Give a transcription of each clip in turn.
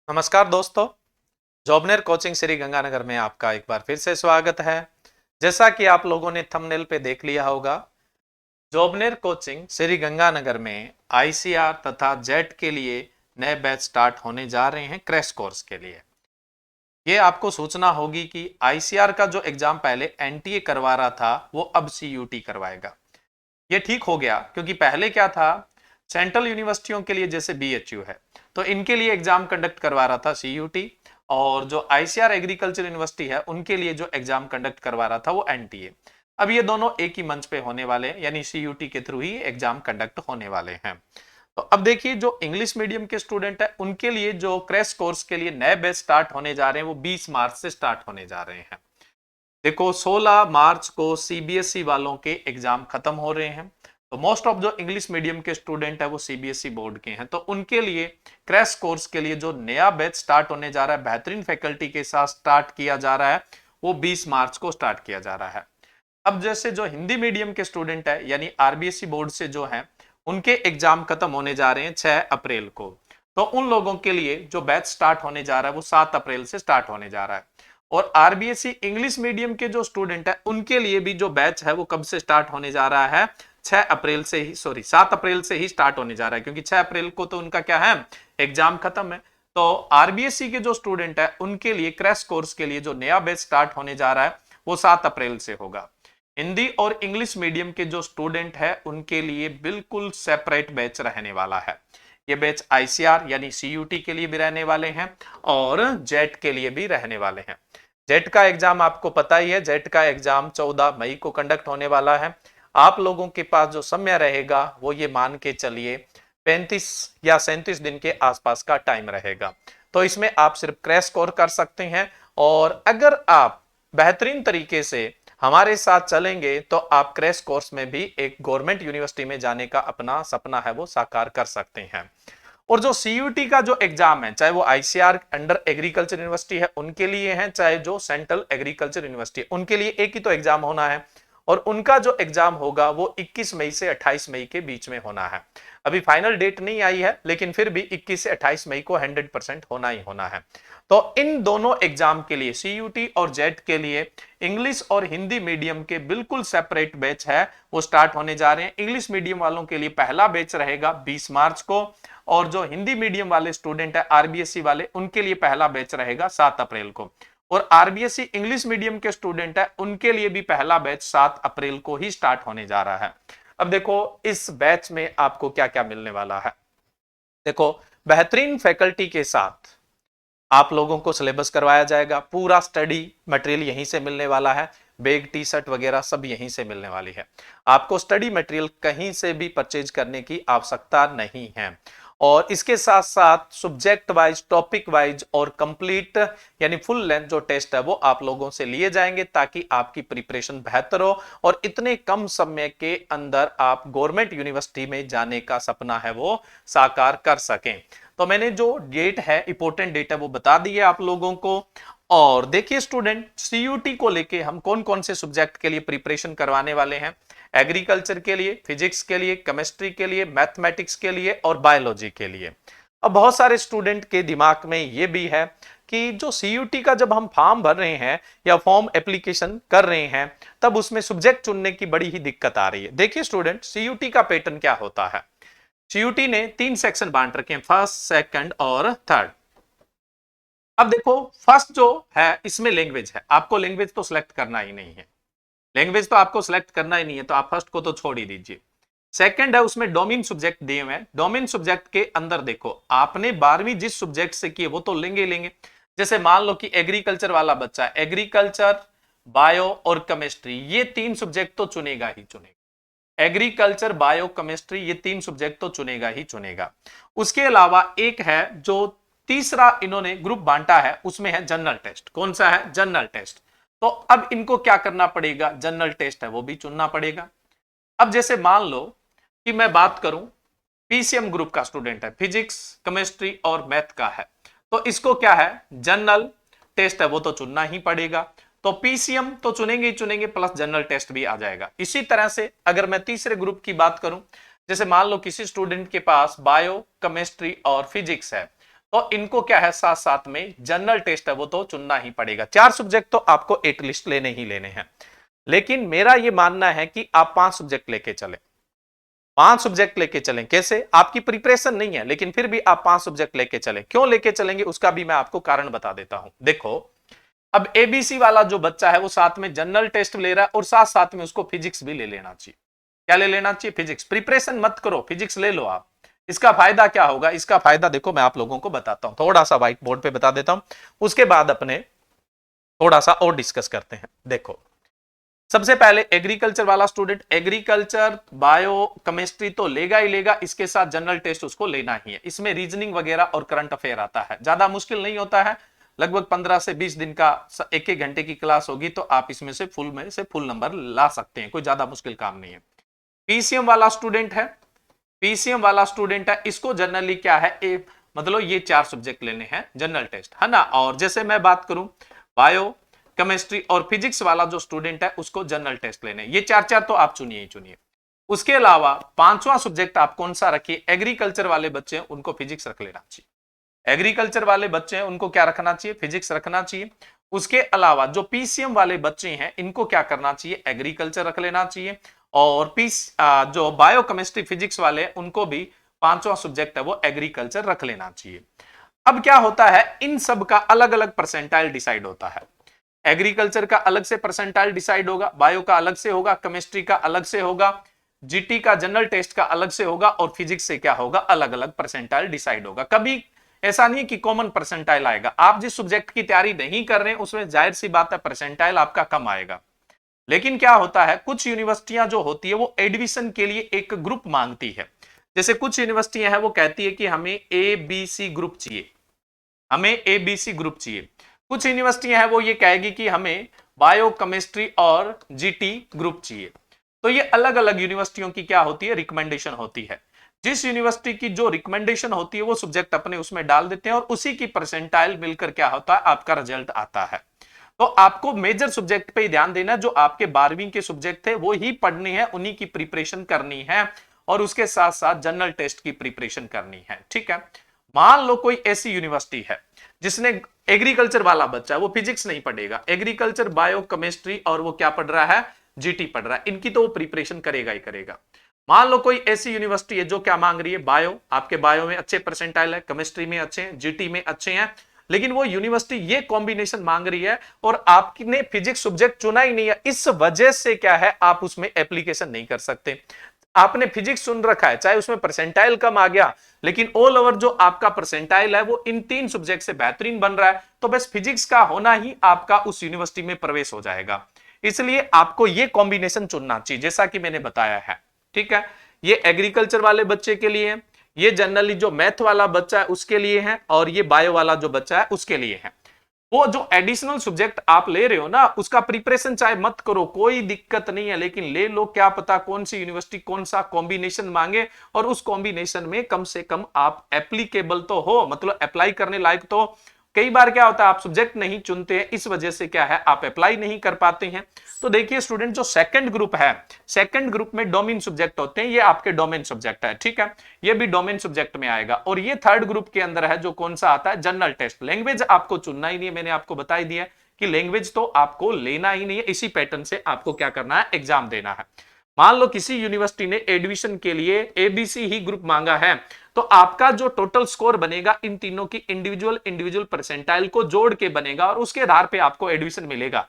नमस्कार दोस्तों। जॉबनेर कोचिंग श्री गंगानगर में आपका एक बार फिर से स्वागत है। जैसा कि आप लोगों ने थंबनेल पे देख लिया होगा, जॉबनेर कोचिंग श्री गंगानगर में आईसीआर तथा जेट के लिए नए बैच स्टार्ट होने जा रहे हैं क्रैश कोर्स के लिए। ये आपको सूचना होगी कि आईसीआर का जो एग्जाम पहले एनटीए करवा रहा था वो अब सीयूटी करवाएगा। ये ठीक हो गया, क्योंकि पहले क्या था, सेंट्रल यूनिवर्सिटियों के लिए जैसे बीएचयू है तो इनके लिए एग्जाम कंडक्ट करवा रहा था सीयूटी, और जो आईसीआर एग्रीकल्चर यूनिवर्सिटी है उनके लिए जो एग्जाम कंडक्ट करवा रहा था वो एनटीए। अब ये दोनों एक ही मंच पे होने वाले हैं, यानी सीयूटी के थ्रू ही एग्जाम कंडक्ट होने वाले हैं। तो अब देखिए, जो इंग्लिश मीडियम के स्टूडेंट है उनके लिए जो क्रैश कोर्स के लिए नए बैच स्टार्ट होने जा रहे हैं वो 20 मार्च से स्टार्ट होने जा रहे हैं। देखो, 16 मार्च को सीबीएसई वालों के एग्जाम खत्म हो रहे हैं, तो मोस्ट ऑफ जो इंग्लिश मीडियम के स्टूडेंट है वो सीबीएसई बोर्ड के हैं, तो उनके लिए क्रैश कोर्स के लिए जो नया बैच स्टार्ट होने जा रहा है, बेहतरीन फैकल्टी के साथ स्टार्ट किया जा रहा है, वो 20 मार्च को स्टार्ट किया जा रहा है। अब जैसे जो हिंदी मीडियम के स्टूडेंट है यानी आरबीएसई बोर्ड से जो है, उनके एग्जाम खत्म होने जा रहे हैं 6 अप्रैल को, तो उन लोगों के लिए जो बैच स्टार्ट होने जा रहा है वो 7 अप्रैल से स्टार्ट होने जा रहा है। और आरबीएसई इंग्लिश मीडियम के जो स्टूडेंट है उनके लिए भी जो बैच है वो कब से स्टार्ट होने जा रहा है, 6 अप्रैल से ही, 7 अप्रैल से ही स्टार्ट होने जा रहा है, क्योंकि 6 अप्रैल को तो उनका क्या है, एग्जाम खत्म है। तो आरबीएसई के जो स्टूडेंट है उनके लिए क्रैश कोर्स के लिए जो नया बैच स्टार्ट होने जा रहा है वो 7 अप्रैल से होगा। हिंदी और इंग्लिश मीडियम के जो स्टूडेंट है उनके लिए बिल्कुल सेपरेट बैच रहने वाला है। ये बैच आईसीआर यानी सीयूटी के लिए भी रहने वाले हैं और जेट के लिए भी रहने वाले हैं। जेट का एग्जाम आपको पता ही है, जेट का एग्जाम 14 मई को कंडक्ट होने वाला है। आप लोगों के पास जो समय रहेगा वो ये मान के चलिए 35 या 37 दिन के आसपास का टाइम रहेगा। तो इसमें आप सिर्फ क्रैश कोर्स कर सकते हैं, और अगर आप बेहतरीन तरीके से हमारे साथ चलेंगे तो आप क्रैश कोर्स में भी एक गवर्नमेंट यूनिवर्सिटी में जाने का अपना सपना है वो साकार कर सकते हैं। और जो सीयूटी का जो एग्जाम है, चाहे वो आईसीआर अंडर एग्रीकल्चर यूनिवर्सिटी है उनके लिए है, चाहे जो सेंट्रल एग्रीकल्चर यूनिवर्सिटी, उनके लिए एक ही तो एग्जाम होना है। और उनका जो एग्जाम होगा वो 21 मई से 28 मई के बीच में होना है। अभी फाइनल डेट नहीं आई है, लेकिन फिर भी 21 से 28 मई को 100% होना ही होना है। तो इन दोनों एग्जाम के लिए, सीयूटी और जेट के लिए, इंग्लिश और हिंदी मीडियम के बिल्कुल सेपरेट बैच है वो स्टार्ट होने जा रहे हैं। इंग्लिश मीडियम वालों के लिए पहला बैच रहेगा 20 मार्च को, और जो हिंदी मीडियम वाले स्टूडेंट है आरबीएसई वाले, उनके लिए पहला बैच रहेगा 7 अप्रैल को। और आरबीएसई इंग्लिश मीडियम के स्टूडेंट है उनके लिए भी पहला बैच 7 अप्रैल को ही स्टार्ट होने जा रहा है। अब देखो, इस बैच में आपको क्या क्या मिलने वाला है। देखो, बेहतरीन फैकल्टी के साथ आप लोगों को सिलेबस करवाया जाएगा, पूरा स्टडी मटेरियल यहीं से मिलने वाला है, बैग टी शर्ट वगैरह सब यहीं से मिलने वाली है। आपको स्टडी मटेरियल कहीं से भी परचेज करने की आवश्यकता नहीं है। और इसके साथ साथ सब्जेक्ट वाइज, टॉपिक वाइज और कंप्लीट यानी फुल लेंथ जो टेस्ट है वो आप लोगों से लिए जाएंगे, ताकि आपकी प्रिपरेशन बेहतर हो और इतने कम समय के अंदर आप गवर्नमेंट यूनिवर्सिटी में जाने का सपना है वो साकार कर सकें। तो मैंने जो डेट है, इंपॉर्टेंट डेट है, वो बता दी है आप लोगों को। और देखिए स्टूडेंट, सीयूटी को लेके हम कौन कौन से सब्जेक्ट के लिए प्रिपरेशन करवाने वाले हैं। एग्रीकल्चर के लिए, फिजिक्स के लिए, केमिस्ट्री के लिए, मैथमेटिक्स के लिए और बायोलॉजी के लिए। अब बहुत सारे स्टूडेंट के दिमाग में ये भी है कि जो सीयूटी का जब हम फॉर्म भर रहे हैं या फॉर्म एप्लीकेशन कर रहे हैं, तब उसमें सब्जेक्ट चुनने की बड़ी ही दिक्कत आ रही है। देखिए स्टूडेंट, सीयूटी का पैटर्न क्या होता है। सीयूटी ने 3 सेक्शन बांट रखे हैं, फर्स्ट, सेकंड और थर्ड। अब देखो, फर्स्ट जो है इसमें लैंग्वेज है, आपको लैंग्वेज तो सिलेक्ट करना ही नहीं है, लैंग्वेज तो आपको सिलेक्ट करना ही नहीं है, तो आप फर्स्ट को तो छोड़ ही दीजिए। सेकंड है, उसमें डोमेन सब्जेक्ट दिए हुए हैं। डोमेन सब्जेक्ट के अंदर देखो, आपने 12वीं जिस सब्जेक्ट से की वो तो लेंगे ही लेंगे। जैसे मान लो कि एग्रीकल्चर वाला बच्चा, एग्रीकल्चर, बायो और केमिस्ट्री, ये 3 सब्जेक्ट तो चुनेगा ही चुनेगा। एग्रीकल्चर, बायो, केमिस्ट्री, ये 3 सब्जेक्ट तो चुनेगा ही चुनेगा। उसके अलावा एक है जो तीसरा इन्होंने ग्रुप बांटा है, उसमें है जनरल टेस्ट। कौन सा है? General test. तो अब इनको क्या करना पड़ेगा, जनरल टेस्ट है वो भी चुनना पड़ेगा। अब जैसे मान लो कि मैं बात करूं, पीसीएम ग्रुप का स्टूडेंट है, फिजिक्स, केमिस्ट्री और मैथ का है, तो इसको क्या है, जनरल टेस्ट है वो तो चुनना ही पड़ेगा। तो पीसीएम तो चुनेंगे ही चुनेंगे, प्लस जनरल टेस्ट भी आ जाएगा। इसी तरह से अगर मैं तीसरे ग्रुप की बात करूं, जैसे मान लो किसी स्टूडेंट के पास बायो, केमिस्ट्री और फिजिक्स है, तो इनको क्या है, साथ साथ में जनरल टेस्ट है वो तो चुनना ही पड़ेगा। 4 सब्जेक्ट तो आपको एटलीस्ट लेने ही लेने हैं। लेकिन मेरा ये मानना है कि आप 5 सब्जेक्ट लेके चलें, 5 सब्जेक्ट लेके चलें। कैसे? आपकी प्रिपरेशन नहीं है लेकिन फिर भी आप 5 सब्जेक्ट लेके चलें। क्यों लेके चलेंगे उसका भी मैं आपको कारण बता देता हूं। देखो, अब एबीसी वाला जो बच्चा है वो साथ में जनरल टेस्ट ले रहा है और साथ साथ में उसको फिजिक्स भी ले लेना चाहिए। क्या ले लेना चाहिए? फिजिक्स। प्रिपरेशन मत करो, फिजिक्स ले लो आप। इसका फायदा क्या होगा? इसका फायदा देखो मैं आप लोगों को बताता हूं, थोड़ा सा व्हाइट बोर्ड पे बता देता हूं, उसके बाद अपने थोड़ा सा और डिस्कस करते हैं। देखो, सबसे पहले एग्रीकल्चर वाला स्टूडेंट एग्रीकल्चर बायो केमिस्ट्री तो लेगा ही लेगा, इसके साथ जनरल टेस्ट उसको लेना ही है। इसमें रीजनिंग वगैरह और करंट अफेयर आता है, ज्यादा मुश्किल नहीं होता है, लगभग 15 से 20 दिन का एक एक घंटे की क्लास होगी, तो आप इसमें से फुल नंबर ला सकते हैं, कोई ज्यादा मुश्किल काम नहीं है। पीसीएम वाला स्टूडेंट है, पीसीएम वाला स्टूडेंट है, इसको जनरली क्या है, मतलब ये 4 सब्जेक्ट लेने हैं जनरल टेस्ट, है ना। और जैसे मैं बात करूं बायो केमिस्ट्री और फिजिक्स वाला जो स्टूडेंट है उसको जनरल टेस्ट लेने, ये 4 तो आप चुनिए ही चुनिए। उसके अलावा 5वां सब्जेक्ट आप कौन सा रखिए, एग्रीकल्चर वाले बच्चे हैं उनको फिजिक्स रख लेना चाहिए, एग्रीकल्चर वाले बच्चे हैं उनको क्या रखना चाहिए, फिजिक्स रखना चाहिए। उसके अलावा जो पीसीएम वाले बच्चे हैं इनको क्या करना चाहिए, एग्रीकल्चर रख लेना चाहिए। और जो बायो केमिस्ट्री फिजिक्स वाले उनको भी 5वां सब्जेक्ट है वो एग्रीकल्चर रख लेना चाहिए। अब क्या होता है, इन सब का अलग अलग परसेंटाइल डिसाइड होता है। एग्रीकल्चर का अलग से परसेंटाइल डिसाइड होगा, बायो का अलग से होगा, केमिस्ट्री का अलग से होगा, जीटी का जनरल टेस्ट का अलग से होगा, और फिजिक्स से क्या होगा, अलग अलग परसेंटाइल डिसाइड होगा। कभी ऐसा नहीं कि कॉमन परसेंटाइल आएगा। आप जिस सब्जेक्ट की तैयारी नहीं कर रहे हैं उसमें जाहिर सी बात है परसेंटाइल आपका कम आएगा। लेकिन क्या होता है, कुछ यूनिवर्सिटियां जो होती है वो एडमिशन के लिए एक ग्रुप मांगती है। जैसे कुछ यूनिवर्सिटियां हैं वो कहती है कि हमें ए बी सी ग्रुप चाहिए, हमें ए बी सी ग्रुप चाहिए। कुछ यूनिवर्सिटियां हैं वो ये कहेगी कि हमें बायो केमिस्ट्री और जीटी ग्रुप चाहिए। तो ये अलग अलग यूनिवर्सिटियों की क्या होती है, रिकमेंडेशन होती है। जिस यूनिवर्सिटी की जो रिकमेंडेशन होती है वो सब्जेक्ट अपने उसमें डाल देते हैं और उसी की परसेंटाइल मिलकर क्या होता है, आपका रिजल्ट आता है। तो आपको मेजर सब्जेक्ट पे ही ध्यान देना, जो आपके 12वीं के सब्जेक्ट थे वो ही पढ़ने हैं, उन्हीं की प्रिपरेशन करनी है और उसके साथ साथ जनरल टेस्ट की प्रिपरेशन करनी है, ठीक है। मान लो कोई ऐसी यूनिवर्सिटी है जिसने एग्रीकल्चर वाला बच्चा है वो फिजिक्स नहीं पढ़ेगा, एग्रीकल्चर बायो केमिस्ट्री और वो क्या पढ़ रहा है, जीटी पढ़ रहा है, इनकी तो वो प्रिपरेशन करेगा ही करेगा। मान लो कोई ऐसी यूनिवर्सिटी है जो क्या मांग रही है, बायो, आपके बायो में अच्छे परसेंटाइल है, केमिस्ट्री में अच्छे हैं, जीटी में अच्छे हैं, लेकिन वो यूनिवर्सिटी ये कॉम्बिनेशन मांग रही है और आपने फिजिक्स सब्जेक्ट चुना ही नहीं है, इस वजह से क्या है आप उसमें एप्लीकेशन नहीं कर सकते। आपने फिजिक्स चुन रखा है, चाहे उसमें परसेंटाइल कम आ गया, लेकिन ऑल ओवर जो आपका परसेंटाइल है वो इन 3 सब्जेक्ट से बेहतरीन बन रहा है, तो बस फिजिक्स का होना ही आपका उस यूनिवर्सिटी में प्रवेश हो जाएगा। इसलिए आपको ये कॉम्बिनेशन चुनना चाहिए जैसा कि मैंने बताया है, ठीक है। ये एग्रीकल्चर वाले बच्चे के लिए है, ये जनरली जो मैथ वाला बच्चा है उसके लिए है, और ये बायो वाला जो बच्चा है उसके लिए है। वो जो एडिशनल सब्जेक्ट आप ले रहे हो ना उसका प्रिपरेशन चाहे मत करो, कोई दिक्कत नहीं है, लेकिन ले लो, क्या पता कौन सी यूनिवर्सिटी कौन सा कॉम्बिनेशन मांगे और उस कॉम्बिनेशन में कम से कम आप एप्लीकेबल तो हो, मतलब अप्लाई करने लायक तो। कई बार क्या होता है आप सब्जेक्ट नहीं चुनते हैं, इस वजह से क्या है आप अप्लाई नहीं कर पाते हैं। तो देखिए स्टूडेंट, जो सेकंड ग्रुप है, सेकंड ग्रुप में डोमेन सब्जेक्ट होते हैं, ये आपके डोमेन सब्जेक्ट है, ठीक है, ये भी डोमेन सब्जेक्ट में आएगा। और ये थर्ड ग्रुप के अंदर है जो कौन सा आता है, जनरल टेस्ट। लैंग्वेज आपको चुनना ही नहीं है, मैंने आपको बता ही दिया कि लैंग्वेज तो आपको लेना ही नहीं है, इसी पैटर्न से आपको क्या करना है, एग्जाम देना है। मान लो किसी यूनिवर्सिटी ने एडमिशन के लिए एबीसी ही ग्रुप मांगा है, तो आपका जो टोटल स्कोर बनेगा इन तीनों की इंडिविजुअल परसेंटाइल को जोड़ के बनेगा और उसके आधार पे आपको एडमिशन मिलेगा।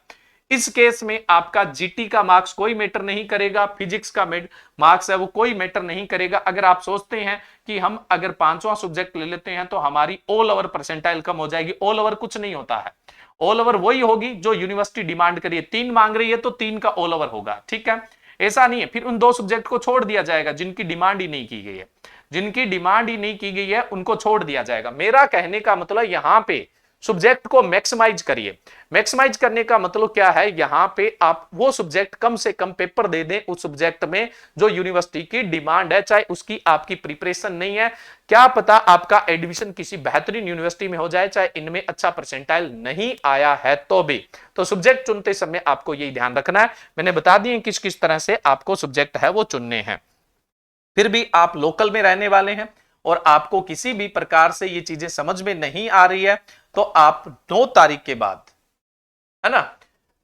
इस केस में आपका जीटी का मार्क्स कोई मैटर नहीं करेगा, फिजिक्स का मार्क्स है वो कोई मैटर नहीं करेगा। अगर आप सोचते हैं कि हम अगर 5वां सब्जेक्ट ले लेते हैं तो हमारी ऑल ओवर परसेंटाइल कम हो जाएगी, ऑल ओवर कुछ नहीं होता है, ऑल ओवर वही होगी जो यूनिवर्सिटी डिमांड करिए। 3 मांग रही है तो 3 का ऑल ओवर होगा, ठीक है। ऐसा नहीं है फिर उन 2 सब्जेक्ट को छोड़ दिया जाएगा जिनकी डिमांड ही नहीं की गई है, जिनकी डिमांड ही नहीं की गई है उनको छोड़ दिया जाएगा। मेरा कहने का मतलब यहां पे सब्जेक्ट को मैक्सिमाइज करिए। मैक्सिमाइज करने का मतलब क्या है, यहां पे आप वो सब्जेक्ट कम से कम पेपर दे दें उस सब्जेक्ट में जो यूनिवर्सिटी की डिमांड है, चाहे उसकी आपकी प्रिपरेशन नहीं है, क्या पता आपका एडमिशन किसी बेहतरीन यूनिवर्सिटी में हो जाए, चाहे इनमें अच्छा परसेंटाइल नहीं आया है तो भी। तो सब्जेक्ट चुनते समय आपको यही ध्यान रखना है, मैंने बता दिए किस किस तरह से आपको सब्जेक्ट है वो चुनने हैं। फिर भी आप लोकल में रहने वाले हैं और आपको किसी भी प्रकार से ये चीजें समझ में नहीं आ रही है तो आप 9 तारीख के बाद, है ना,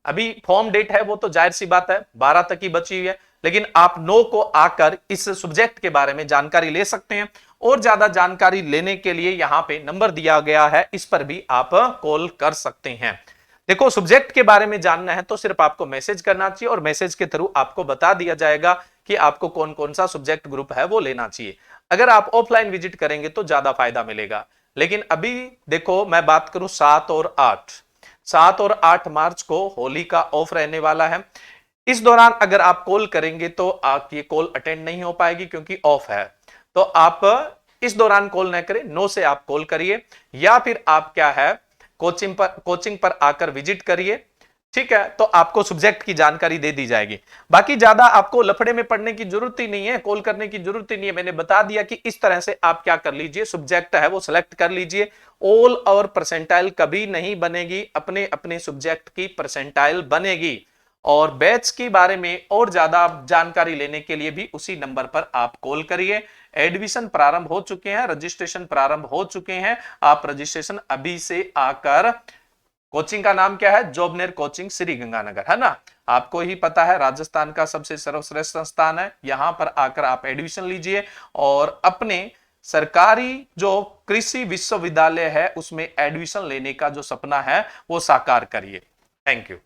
अभी फॉर्म डेट है वो तो जाहिर सी बात है 12 तक ही बची हुई है, लेकिन आप 9 को आकर इस सब्जेक्ट के बारे में जानकारी ले सकते हैं। और ज्यादा जानकारी लेने के लिए यहां पे नंबर दिया गया है, इस पर भी आप कॉल कर सकते हैं। देखो, सब्जेक्ट के बारे में जानना है तो सिर्फ आपको मैसेज करना चाहिए और मैसेज के थ्रू आपको बता दिया जाएगा कि आपको कौन कौन सा सब्जेक्ट ग्रुप है वो लेना चाहिए। अगर आप ऑफलाइन विजिट करेंगे तो ज्यादा फायदा मिलेगा। लेकिन अभी देखो, मैं बात करूं 7 और 8 मार्च को होली का ऑफ रहने वाला है। इस दौरान अगर आप कॉल करेंगे तो आप ये कॉल अटेंड नहीं हो पाएगी क्योंकि ऑफ है। तो आप इस दौरान कॉल न करें, 9 से आप कॉल करिए या फिर आप क्या है कोचिंग पर आकर विजिट करिए, ठीक है, तो आपको सब्जेक्ट की जानकारी दे दी जाएगी। बाकी ज्यादा आपको लफड़े में पढ़ने की जरूरत ही नहीं है, कॉल करने की जरूरत ही नहीं है। मैंने बता दिया कि इस तरह से आप क्या कर लीजिए, सब्जेक्ट है वो सिलेक्ट कर लीजिए। ऑल और परसेंटाइल कभी नहीं बनेगी, अपने अपने सब्जेक्ट की परसेंटाइल बनेगी। और बैच के बारे में और ज्यादा जानकारी लेने के लिए भी उसी नंबर पर आप कॉल करिए। एडमिशन प्रारंभ हो चुके हैं, रजिस्ट्रेशन प्रारंभ हो चुके हैं। आप रजिस्ट्रेशन अभी से आकर, कोचिंग का नाम क्या है, जॉबनेर कोचिंग श्री गंगानगर, है ना, आपको ही पता है राजस्थान का सबसे सर्वश्रेष्ठ संस्थान है। यहां पर आकर आप एडमिशन लीजिए और अपने सरकारी जो कृषि विश्वविद्यालय है उसमें एडमिशन लेने का जो सपना है वो साकार करिए। Thank you.